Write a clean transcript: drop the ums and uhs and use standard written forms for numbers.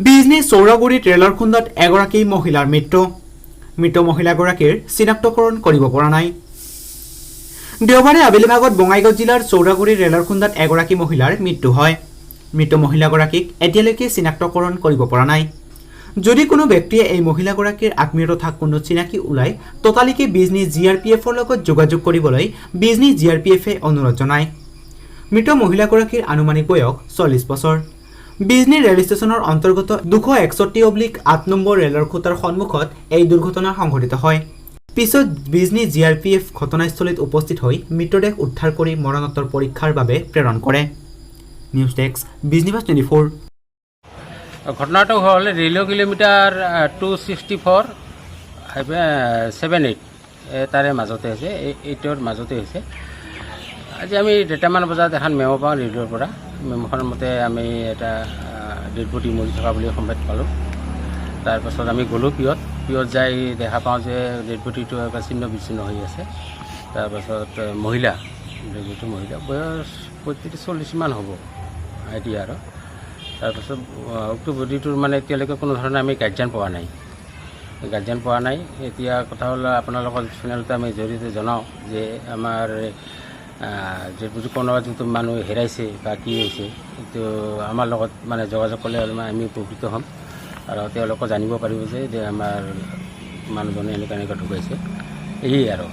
Bijni চৌৰাগুৰি trailer খুন্দাত এগৰাকী মহিলাৰ মৃত্যু। মৃত মহিলাগৰাকীৰ চিনাক্তকৰণ কৰিব পৰা নাই। দেওবাৰে আবেলি ভাগত বঙাইগাঁও জিলাৰ চৌৰাগুৰি ৰেলৰ খুন্দাত এগৰাকী মহিলাৰ মৃত্যু হয়। মৃত মহিলাগৰাকীক এতিয়ালৈকে চিনাক্তকৰণ কৰিব পৰা নাই। যদি কোনো ব্যক্তিয়ে এই মহিলাগৰাকীৰ আত্মীয় তথা কোনো চিনাকি ওলাই ততালিকে বিজনী জিআৰপিএফৰ লগত যোগাযোগ কৰিবলৈ বিজনী জিআৰপিএফে অনুৰোধ জনায়। মৃত মহিলাগৰাকীৰ আনুমানিক বয়স 40 বছৰ। বিজনী ৰেল ষ্টেচনৰ অন্তৰ্গত 261/8 নম্বৰ ৰেলৰ খুঁটাৰ সন্মুখত এই দুৰ্ঘটনা সংঘটিত হয়। পিছত বিজনী জিআৰপিএফ ঘটনাস্থলীত উপস্থিত হৈ মৃতদেহ উদ্ধাৰ কৰি মৰণোত্তৰ পৰীক্ষাৰ বাবে প্ৰেৰণ কৰে। News desk Bijni news 24। ঘটনাটো হ'ল ৰেলৱে কিলোমিটাৰ 264/78 তাৰে মাজতে হৈছে, এইটোৰ মাজতে হৈছে। আজি আমি 2টামান বজাত এখন মেমো পাওঁ ৰেলৱেৰ পৰা। মেমোখনৰ মতে আমি এটা ডেড বডি মৰি থকা বুলি সম্ভেদ পালোঁ। তাৰপাছত আমি গ'লোঁ পিয়ত যাই দেখা পাওঁ যে ডেড বডিটো এবাৰ ছিন্ন বিচ্ছিন্ন হৈ আছে। তাৰপাছত মহিলা বয়স 35-40মান হ'ব আইডিয়া আৰু। তাৰপাছত উক্ত বডিটোৰ মানে এতিয়ালৈকে কোনো ধৰণে আমি গাৰ্জিয়ান পোৱা নাই। এতিয়া কথা হ'ল আপোনালোকৰ চেনেলতে আমি জৰিয়তে জনাওঁ যে আমাৰ যে কোনোবা যিটো মানুহ হেৰাইছে বা কি হৈছে এইটো আমাৰ লগত মানে যোগাযোগ কৰিলে অলপমান আমি উপকৃত হ'ম আৰু তেওঁলোকে জানিব পাৰিব যে আমাৰ মানুহজনে এনেকুৱা ঢুকাইছে। এয়ে আৰু